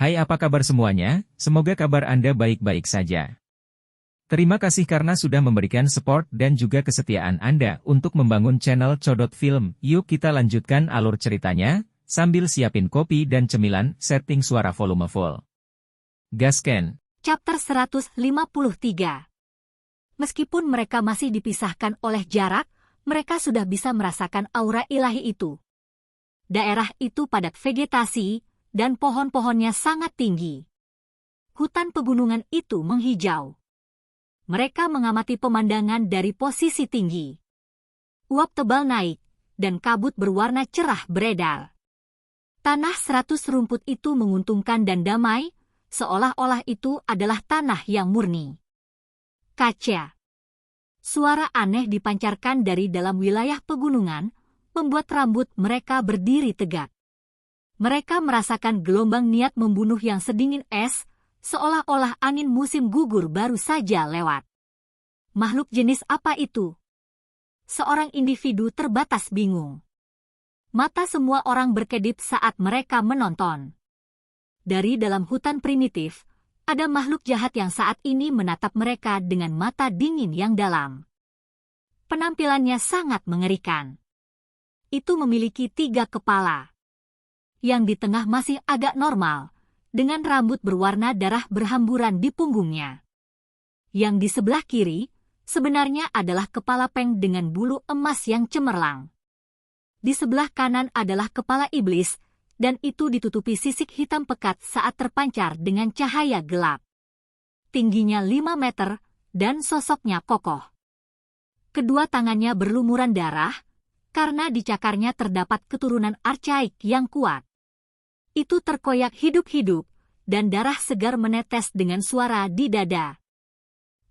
Hai, apa kabar semuanya? Semoga kabar Anda baik-baik saja. Terima kasih karena sudah memberikan support dan juga kesetiaan Anda untuk membangun channel Codot Film. Yuk kita lanjutkan alur ceritanya, sambil siapin kopi dan cemilan, setting suara volume full. Gasken. Chapter 153. Meskipun mereka masih dipisahkan oleh jarak, mereka sudah bisa merasakan aura ilahi itu. Daerah itu padat vegetasi, dan pohon-pohonnya sangat tinggi. Hutan pegunungan itu menghijau. Mereka mengamati pemandangan dari posisi tinggi. Uap tebal naik, dan kabut berwarna cerah beredar. Tanah 100 rumput itu menguntungkan dan damai, seolah-olah itu adalah tanah yang murni. Kaca. Suara aneh dipancarkan dari dalam wilayah pegunungan, membuat rambut mereka berdiri tegak. Mereka merasakan gelombang niat membunuh yang sedingin es, seolah-olah angin musim gugur baru saja lewat. Makhluk jenis apa itu? Seorang individu terbatas bingung. Mata semua orang berkedip saat mereka menonton. Dari dalam hutan primitif, ada makhluk jahat yang saat ini menatap mereka dengan mata dingin yang dalam. Penampilannya sangat mengerikan. Itu memiliki 3 kepala. Yang di tengah masih agak normal, dengan rambut berwarna darah berhamburan di punggungnya. Yang di sebelah kiri, sebenarnya adalah kepala peng dengan bulu emas yang cemerlang. Di sebelah kanan adalah kepala iblis, dan itu ditutupi sisik hitam pekat saat terpancar dengan cahaya gelap. Tingginya 5 meter, dan sosoknya kokoh. Kedua tangannya berlumuran darah, karena di cakarnya terdapat keturunan archaik yang kuat. Itu terkoyak hidup-hidup, dan darah segar menetes dengan suara di dada.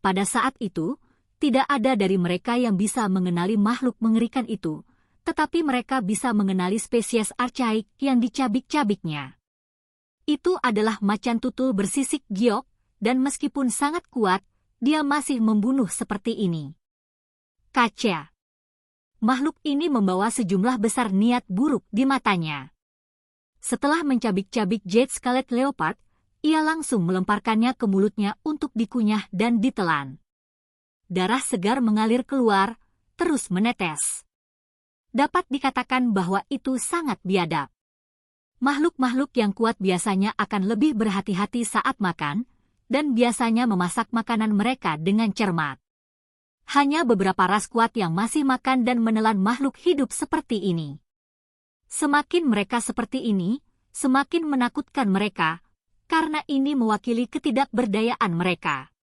Pada saat itu, tidak ada dari mereka yang bisa mengenali makhluk mengerikan itu, tetapi mereka bisa mengenali spesies archaik yang dicabik-cabiknya. Itu adalah macan tutul bersisik giok, dan meskipun sangat kuat, dia masih membunuh seperti ini. Kaca. Makhluk ini membawa sejumlah besar niat buruk di matanya. Setelah mencabik-cabik Jade Scarlet Leopard, ia langsung melemparkannya ke mulutnya untuk dikunyah dan ditelan. Darah segar mengalir keluar, terus menetes. Dapat dikatakan bahwa itu sangat biadab. Makhluk-makhluk yang kuat biasanya akan lebih berhati-hati saat makan, dan biasanya memasak makanan mereka dengan cermat. Hanya beberapa ras kuat yang masih makan dan menelan makhluk hidup seperti ini. Semakin mereka seperti ini, semakin menakutkan mereka, karena ini mewakili ketidakberdayaan mereka.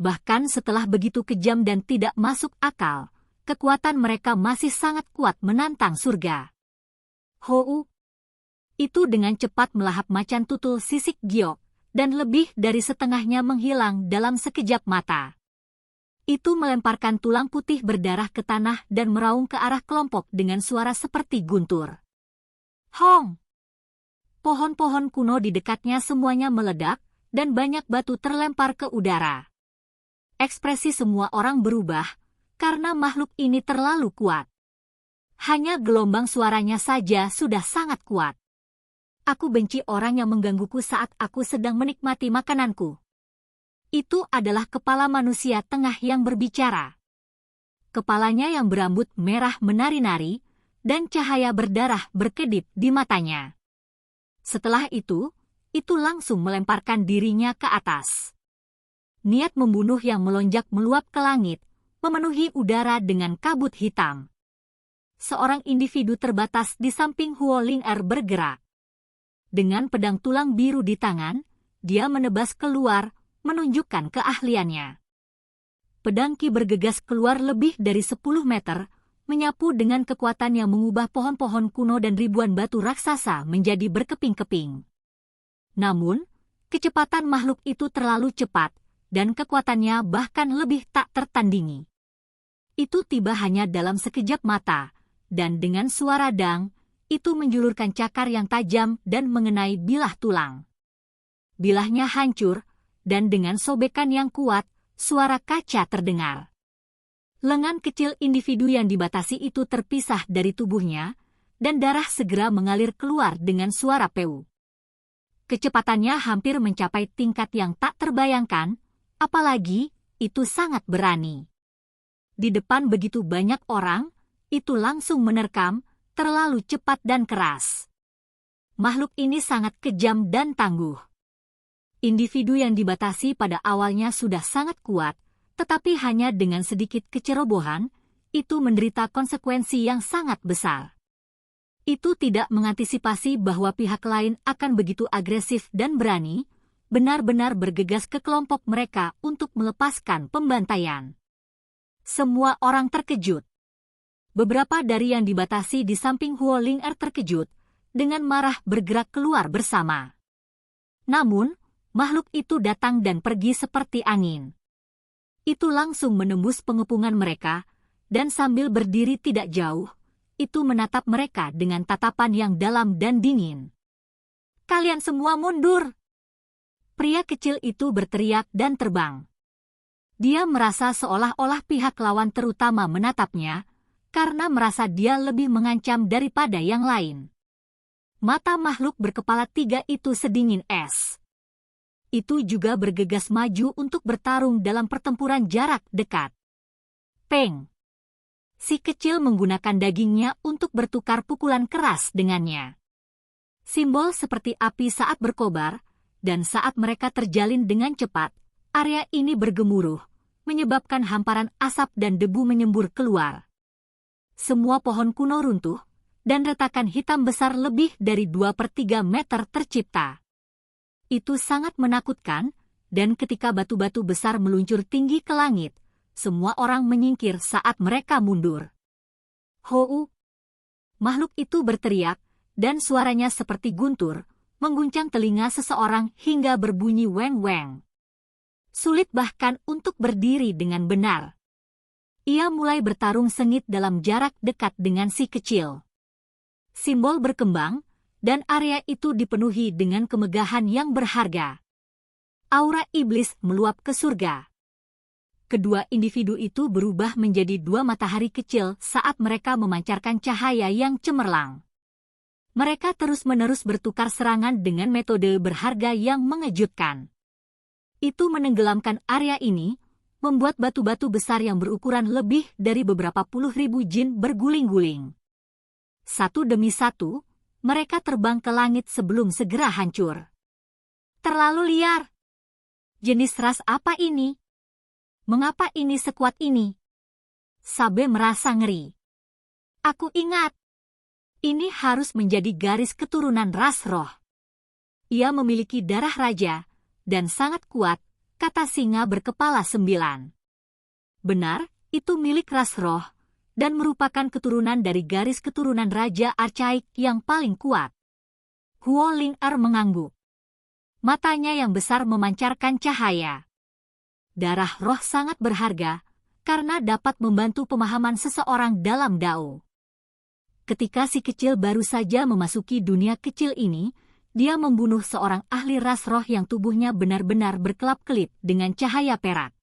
Bahkan setelah begitu kejam dan tidak masuk akal, kekuatan mereka masih sangat kuat menantang surga. Hou! Itu dengan cepat melahap macan tutul sisik giok, dan lebih dari setengahnya menghilang dalam sekejap mata. Itu melemparkan tulang putih berdarah ke tanah dan meraung ke arah kelompok dengan suara seperti guntur. Hong! Pohon-pohon kuno di dekatnya semuanya meledak, dan banyak batu terlempar ke udara. Ekspresi semua orang berubah, karena makhluk ini terlalu kuat. Hanya gelombang suaranya saja sudah sangat kuat. Aku benci orang yang menggangguku saat aku sedang menikmati makananku. Itu adalah kepala manusia tengah yang berbicara. Kepalanya yang berambut merah menari-nari, dan cahaya berdarah berkedip di matanya. Setelah itu langsung melemparkan dirinya ke atas. Niat membunuh yang melonjak meluap ke langit, memenuhi udara dengan kabut hitam. Seorang individu terbatas di samping Huo Ling-er bergerak. Dengan pedang tulang biru di tangan, dia menebas keluar, menunjukkan keahliannya. Pedang Ki bergegas keluar lebih dari 10 meter, menyapu dengan kekuatan yang mengubah pohon-pohon kuno dan ribuan batu raksasa menjadi berkeping-keping. Namun, kecepatan makhluk itu terlalu cepat, dan kekuatannya bahkan lebih tak tertandingi. Itu tiba hanya dalam sekejap mata, dan dengan suara dang, itu menjulurkan cakar yang tajam dan mengenai bilah tulang. Bilahnya hancur, dan dengan sobekan yang kuat, suara kaca terdengar. Lengan kecil individu yang dibatasi itu terpisah dari tubuhnya, dan darah segera mengalir keluar dengan suara peu. Kecepatannya hampir mencapai tingkat yang tak terbayangkan, apalagi itu sangat berani. Di depan begitu banyak orang, itu langsung menerkam, terlalu cepat dan keras. Makhluk ini sangat kejam dan tangguh. Individu yang dibatasi pada awalnya sudah sangat kuat, tetapi hanya dengan sedikit kecerobohan, itu menderita konsekuensi yang sangat besar. Itu tidak mengantisipasi bahwa pihak lain akan begitu agresif dan berani, benar-benar bergegas ke kelompok mereka untuk melepaskan pembantaian. Semua orang terkejut. Beberapa dari yang dibatasi di samping Huo Ling-er terkejut, dengan marah bergerak keluar bersama. Namun, makhluk itu datang dan pergi seperti angin. Itu langsung menembus pengepungan mereka, dan sambil berdiri tidak jauh, itu menatap mereka dengan tatapan yang dalam dan dingin. "Kalian semua mundur!" Pria kecil itu berteriak dan terbang. Dia merasa seolah-olah pihak lawan terutama menatapnya, karena merasa dia lebih mengancam daripada yang lain. Mata makhluk berkepala 3 itu sedingin es. Itu juga bergegas maju untuk bertarung dalam pertempuran jarak dekat. Peng! Si kecil menggunakan dagingnya untuk bertukar pukulan keras dengannya. Simbol seperti api saat berkobar, dan saat mereka terjalin dengan cepat, area ini bergemuruh, menyebabkan hamparan asap dan debu menyembur keluar. Semua pohon kuno runtuh, dan retakan hitam besar lebih dari 2/3 meter tercipta. Itu sangat menakutkan, dan ketika batu-batu besar meluncur tinggi ke langit, semua orang menyingkir saat mereka mundur. "Hou!" Makhluk itu berteriak, dan suaranya seperti guntur, mengguncang telinga seseorang hingga berbunyi weng-weng. Sulit bahkan untuk berdiri dengan benar. Ia mulai bertarung sengit dalam jarak dekat dengan si kecil. Simbol berkembang, dan area itu dipenuhi dengan kemegahan yang berharga. Aura iblis meluap ke surga. Kedua individu itu berubah menjadi 2 matahari kecil saat mereka memancarkan cahaya yang cemerlang. Mereka terus-menerus bertukar serangan dengan metode berharga yang mengejutkan. Itu menenggelamkan area ini, membuat batu-batu besar yang berukuran lebih dari beberapa puluh ribu jin berguling-guling. Satu demi satu, mereka terbang ke langit sebelum segera hancur. "Terlalu liar. Jenis ras apa ini? Mengapa ini sekuat ini?" Sabe merasa ngeri. "Aku ingat. Ini harus menjadi garis keturunan ras roh. Ia memiliki darah raja, dan sangat kuat," kata singa berkepala 9. "Benar, itu milik ras roh, dan merupakan keturunan dari garis keturunan raja archaik yang paling kuat." Huo Ling-er mengangguk. Matanya yang besar memancarkan cahaya. Darah roh sangat berharga, karena dapat membantu pemahaman seseorang dalam Dao. Ketika si kecil baru saja memasuki dunia kecil ini, dia membunuh seorang ahli ras roh yang tubuhnya benar-benar berkelap-kelip dengan cahaya perak.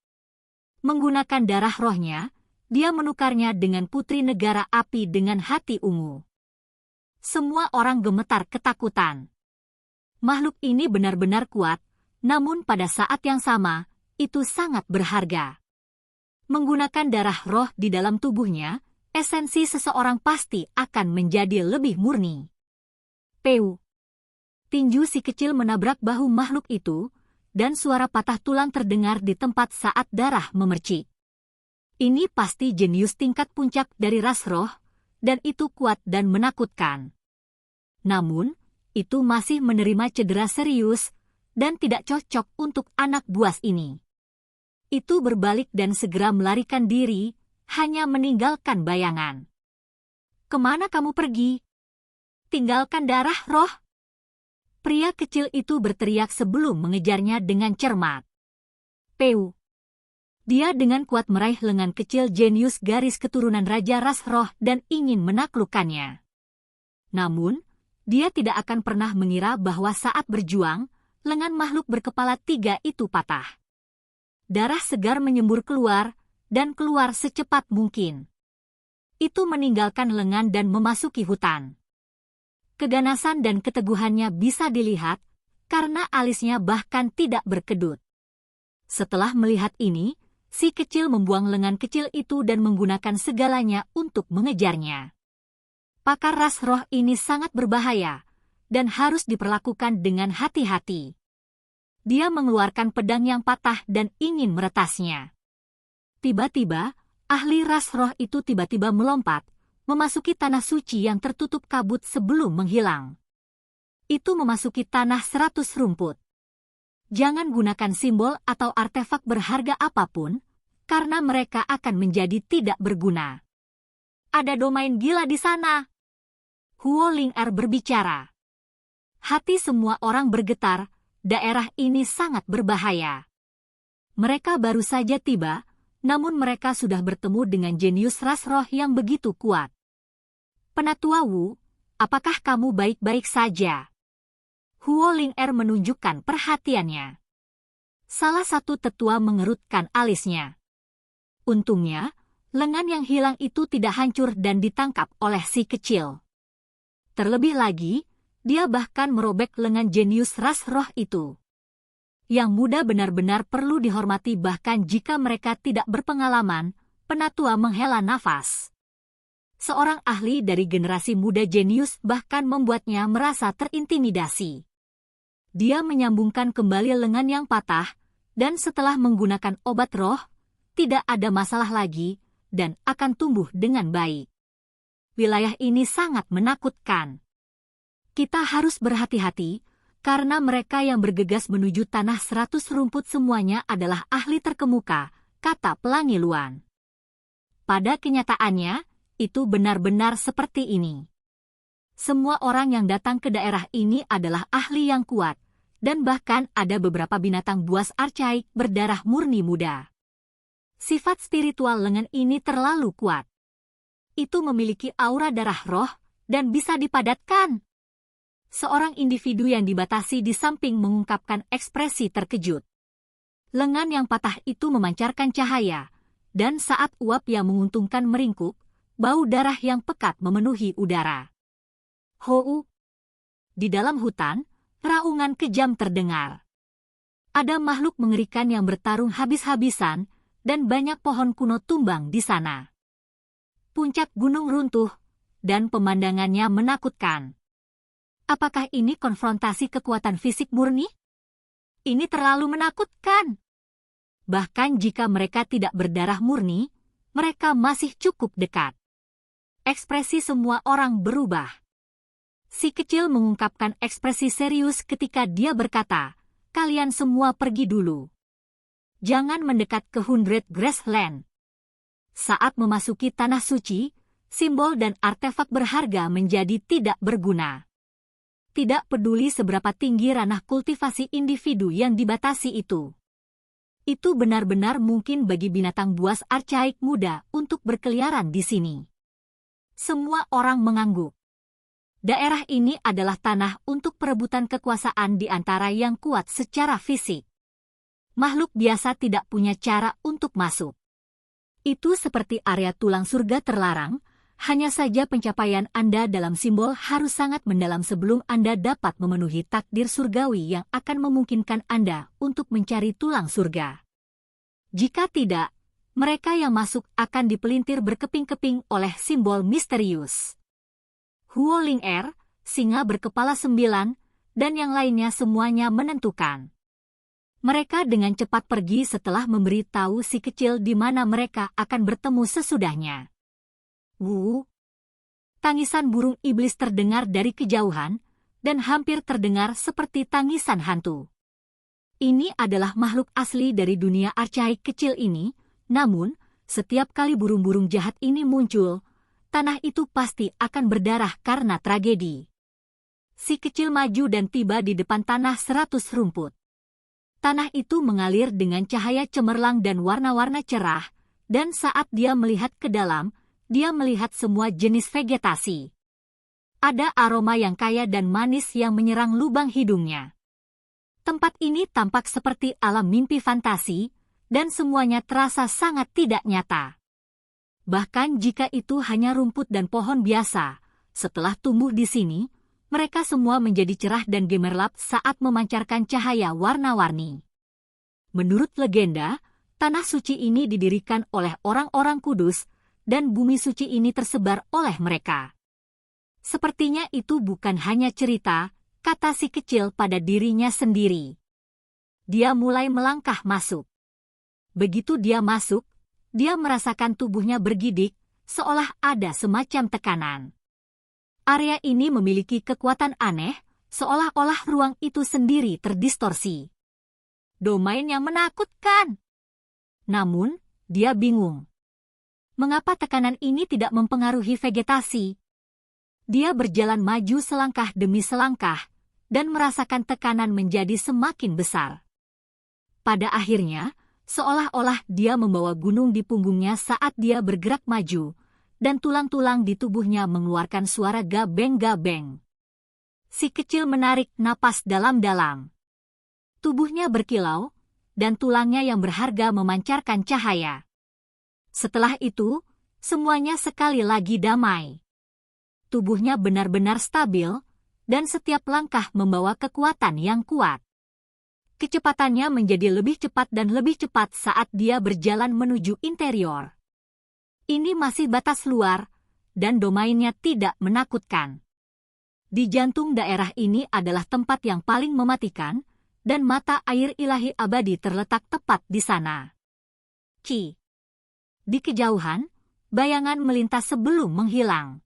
Menggunakan darah rohnya, dia menukarnya dengan putri negara api dengan hati ungu. Semua orang gemetar ketakutan. Makhluk ini benar-benar kuat, namun pada saat yang sama, itu sangat berharga. Menggunakan darah roh di dalam tubuhnya, esensi seseorang pasti akan menjadi lebih murni. Peu! Tinju si kecil menabrak bahu makhluk itu, dan suara patah tulang terdengar di tempat saat darah memercik. Ini pasti jenius tingkat puncak dari ras roh, dan itu kuat dan menakutkan. Namun, itu masih menerima cedera serius, dan tidak cocok untuk anak buas ini. Itu berbalik dan segera melarikan diri, hanya meninggalkan bayangan. "Kemana kamu pergi? Tinggalkan darah roh!" Pria kecil itu berteriak sebelum mengejarnya dengan cermat. Peu! Dia dengan kuat meraih lengan kecil jenius garis keturunan Raja Ras Roh dan ingin menaklukkannya. Namun, dia tidak akan pernah mengira bahwa saat berjuang, lengan makhluk berkepala 3 itu patah. Darah segar menyembur keluar, dan keluar secepat mungkin. Itu meninggalkan lengan dan memasuki hutan. Keganasan dan keteguhannya bisa dilihat, karena alisnya bahkan tidak berkedut. Setelah melihat ini, si kecil membuang lengan kecil itu dan menggunakan segalanya untuk mengejarnya. Pakar ras roh ini sangat berbahaya dan harus diperlakukan dengan hati-hati. Dia mengeluarkan pedang yang patah dan ingin meretasnya. Tiba-tiba, ahli ras roh itu tiba-tiba melompat, memasuki tanah suci yang tertutup kabut sebelum menghilang. Itu memasuki tanah 100 rumput. Jangan gunakan simbol atau artefak berharga apapun, karena mereka akan menjadi tidak berguna. Ada domain gila di sana. Huo Ling'er berbicara. Hati semua orang bergetar, daerah ini sangat berbahaya. Mereka baru saja tiba, namun mereka sudah bertemu dengan jenius ras roh yang begitu kuat. Penatua Wu, apakah kamu baik-baik saja? Huo Ling'er menunjukkan perhatiannya. Salah satu tetua mengerutkan alisnya. Untungnya, lengan yang hilang itu tidak hancur dan ditangkap oleh si kecil. Terlebih lagi, dia bahkan merobek lengan jenius ras roh itu. Yang muda benar-benar perlu dihormati bahkan jika mereka tidak berpengalaman, penatua menghela nafas. Seorang ahli dari generasi muda jenius bahkan membuatnya merasa terintimidasi. Dia menyambungkan kembali lengan yang patah, dan setelah menggunakan obat roh, tidak ada masalah lagi, dan akan tumbuh dengan baik. Wilayah ini sangat menakutkan. Kita harus berhati-hati, karena mereka yang bergegas menuju tanah 100 rumput semuanya adalah ahli terkemuka, kata Pelangi Luan. Pada kenyataannya, itu benar-benar seperti ini. Semua orang yang datang ke daerah ini adalah ahli yang kuat, dan bahkan ada beberapa binatang buas archaik berdarah murni muda. Sifat spiritual lengan ini terlalu kuat. Itu memiliki aura darah roh, dan bisa dipadatkan. Seorang individu yang dibatasi di samping mengungkapkan ekspresi terkejut. Lengan yang patah itu memancarkan cahaya, dan saat uap yang menguntungkan meringkuk, bau darah yang pekat memenuhi udara. Hou! Di dalam hutan, raungan kejam terdengar. Ada makhluk mengerikan yang bertarung habis-habisan, dan banyak pohon kuno tumbang di sana. Puncak gunung runtuh, dan pemandangannya menakutkan. Apakah ini konfrontasi kekuatan fisik murni? Ini terlalu menakutkan. Bahkan jika mereka tidak berdarah murni, mereka masih cukup dekat. Ekspresi semua orang berubah. Si kecil mengungkapkan ekspresi serius ketika dia berkata, "Kalian semua pergi dulu. Jangan mendekat ke 100 Grassland." Saat memasuki tanah suci, simbol dan artefak berharga menjadi tidak berguna. Tidak peduli seberapa tinggi ranah kultivasi individu yang dibatasi itu. Itu benar-benar mungkin bagi binatang buas archaik muda untuk berkeliaran di sini. Semua orang mengangguk. Daerah ini adalah tanah untuk perebutan kekuasaan di antara yang kuat secara fisik. Makhluk biasa tidak punya cara untuk masuk. Itu seperti area tulang surga terlarang, hanya saja pencapaian Anda dalam simbol harus sangat mendalam sebelum Anda dapat memenuhi takdir surgawi yang akan memungkinkan Anda untuk mencari tulang surga. Jika tidak, mereka yang masuk akan dipelintir berkeping-keping oleh simbol misterius. Huo Ling'er, singa berkepala 9, dan yang lainnya semuanya menentukan. Mereka dengan cepat pergi setelah memberitahu si kecil di mana mereka akan bertemu sesudahnya. Wu! Tangisan burung iblis terdengar dari kejauhan, dan hampir terdengar seperti tangisan hantu. Ini adalah makhluk asli dari dunia archaik kecil ini, namun, setiap kali burung-burung jahat ini muncul, tanah itu pasti akan berdarah karena tragedi. Si kecil maju dan tiba di depan tanah 100 rumput. Tanah itu mengalir dengan cahaya cemerlang dan warna-warna cerah, dan saat dia melihat ke dalam, dia melihat semua jenis vegetasi. Ada aroma yang kaya dan manis yang menyerang lubang hidungnya. Tempat ini tampak seperti alam mimpi fantasi, dan semuanya terasa sangat tidak nyata. Bahkan jika itu hanya rumput dan pohon biasa, setelah tumbuh di sini, Mereka semua menjadi cerah dan gemerlap saat memancarkan cahaya warna-warni. Menurut legenda, tanah suci ini didirikan oleh orang-orang kudus, dan bumi suci ini tersebar oleh mereka. Sepertinya itu bukan hanya cerita, kata si kecil pada dirinya sendiri. Dia mulai melangkah masuk. Begitu dia masuk, dia merasakan tubuhnya bergidik, seolah ada semacam tekanan. Area ini memiliki kekuatan aneh, seolah-olah ruang itu sendiri terdistorsi. Domain yang menakutkan. Namun, dia bingung. Mengapa tekanan ini tidak mempengaruhi vegetasi? Dia berjalan maju selangkah demi selangkah, dan merasakan tekanan menjadi semakin besar. Pada akhirnya, seolah-olah dia membawa gunung di punggungnya saat dia bergerak maju, dan tulang-tulang di tubuhnya mengeluarkan suara gabeng-gabeng. Si kecil menarik napas dalam-dalam. Tubuhnya berkilau, dan tulangnya yang berharga memancarkan cahaya. Setelah itu, semuanya sekali lagi damai. Tubuhnya benar-benar stabil, dan setiap langkah membawa kekuatan yang kuat. Kecepatannya menjadi lebih cepat dan lebih cepat saat dia berjalan menuju interior. Ini masih batas luar, dan domainnya tidak menakutkan. Di jantung daerah ini adalah tempat yang paling mematikan, dan mata air ilahi abadi terletak tepat di sana. Ki. Di kejauhan, bayangan melintas sebelum menghilang.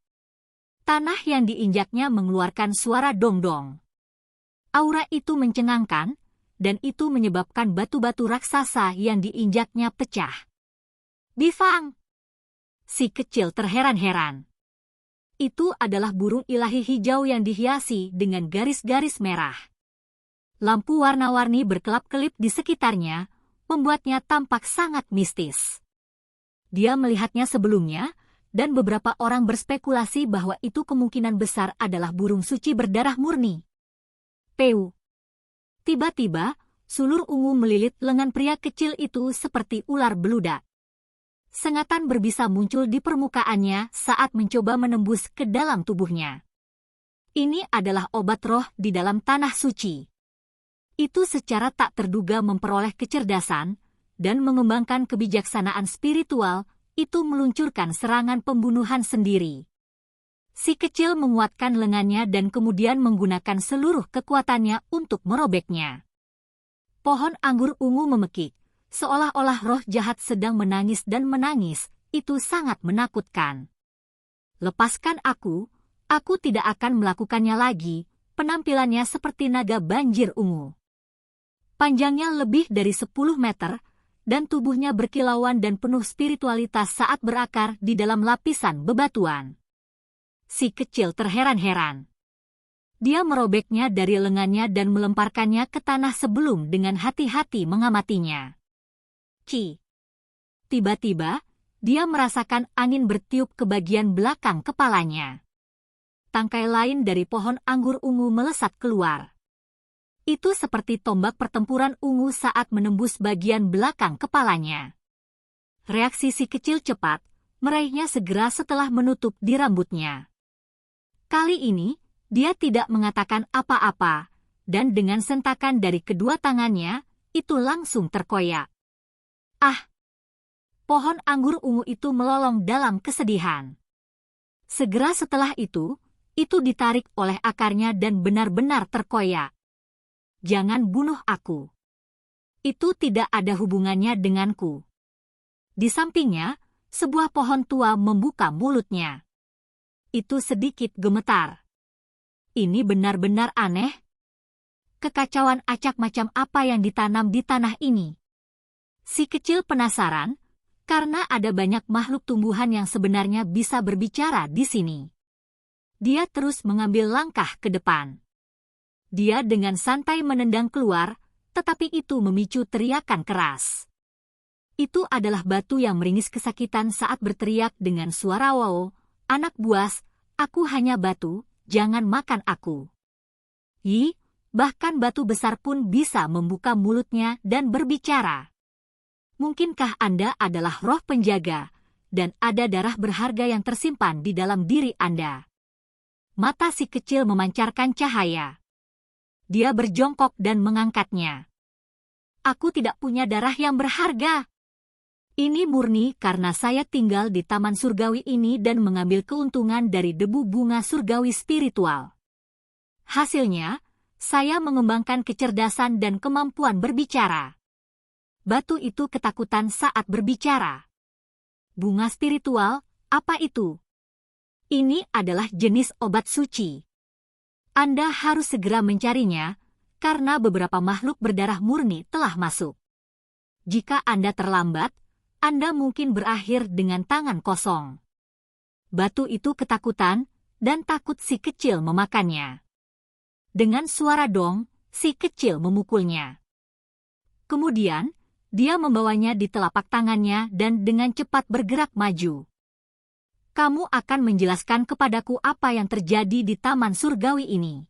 Tanah yang diinjaknya mengeluarkan suara dong-dong. Aura itu mencengangkan, dan itu menyebabkan batu-batu raksasa yang diinjaknya pecah. Bifang! Si kecil terheran-heran. Itu adalah burung ilahi hijau yang dihiasi dengan garis-garis merah. Lampu warna-warni berkelap-kelip di sekitarnya, membuatnya tampak sangat mistis. Dia melihatnya sebelumnya, dan beberapa orang berspekulasi bahwa itu kemungkinan besar adalah burung suci berdarah murni. Peu. Tiba-tiba, sulur ungu melilit lengan pria kecil itu seperti ular beludak. Sengatan berbisa muncul di permukaannya saat mencoba menembus ke dalam tubuhnya. Ini adalah obat roh di dalam tanah suci. Itu secara tak terduga memperoleh kecerdasan, dan mengembangkan kebijaksanaan spiritual, itu meluncurkan serangan pembunuhan sendiri. Si kecil menguatkan lengannya dan kemudian menggunakan seluruh kekuatannya untuk merobeknya. Pohon anggur ungu memekik. Seolah-olah roh jahat sedang menangis dan menangis, itu sangat menakutkan. Lepaskan aku tidak akan melakukannya lagi, penampilannya seperti naga banjir ungu. Panjangnya lebih dari 10 meter, dan tubuhnya berkilauan dan penuh spiritualitas saat berakar di dalam lapisan bebatuan. Si kecil terheran-heran. Dia merobeknya dari lengannya dan melemparkannya ke tanah sebelum dengan hati-hati mengamatinya. Ki. Tiba-tiba, dia merasakan angin bertiup ke bagian belakang kepalanya. Tangkai lain dari pohon anggur ungu melesat keluar. Itu seperti tombak pertempuran ungu saat menembus bagian belakang kepalanya. Reaksi si kecil cepat, meraihnya segera setelah menutup di rambutnya. Kali ini, dia tidak mengatakan apa-apa, dan dengan sentakan dari kedua tangannya, itu langsung terkoyak. Ah! Pohon anggur ungu itu melolong dalam kesedihan. Segera setelah itu ditarik oleh akarnya dan benar-benar terkoyak. Jangan bunuh aku. Itu tidak ada hubungannya denganku. Di sampingnya, sebuah pohon tua membuka mulutnya. Itu sedikit gemetar. Ini benar-benar aneh. Kekacauan acak macam apa yang ditanam di tanah ini? Si kecil penasaran, karena ada banyak makhluk tumbuhan yang sebenarnya bisa berbicara di sini. Dia terus mengambil langkah ke depan. Dia dengan santai menendang keluar, tetapi itu memicu teriakan keras. Itu adalah batu yang meringis kesakitan saat berteriak dengan suara wow, anak buas, aku hanya batu, jangan makan aku. Bahkan batu besar pun bisa membuka mulutnya dan berbicara. Mungkinkah Anda adalah roh penjaga, dan ada darah berharga yang tersimpan di dalam diri Anda? Mata si kecil memancarkan cahaya. Dia berjongkok dan mengangkatnya. Aku tidak punya darah yang berharga. Ini murni karena saya tinggal di taman surgawi ini dan mengambil keuntungan dari debu bunga surgawi spiritual. Hasilnya, saya mengembangkan kecerdasan dan kemampuan berbicara. Batu itu ketakutan saat berbicara. Bunga spiritual, apa itu? Ini adalah jenis obat suci. Anda harus segera mencarinya, karena beberapa makhluk berdarah murni telah masuk. Jika Anda terlambat, Anda mungkin berakhir dengan tangan kosong. Batu itu ketakutan, dan takut si kecil memakannya. Dengan suara dong, si kecil memukulnya. Kemudian, dia membawanya di telapak tangannya dan dengan cepat bergerak maju. Kamu akan menjelaskan kepadaku apa yang terjadi di taman surgawi ini.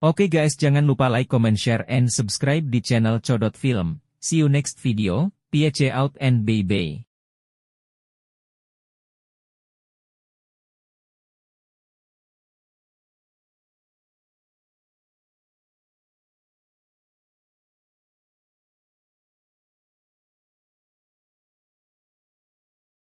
Oke guys, jangan lupa like, comment, share, and subscribe di channel Codot Film. See you next video, peace out and bye-bye.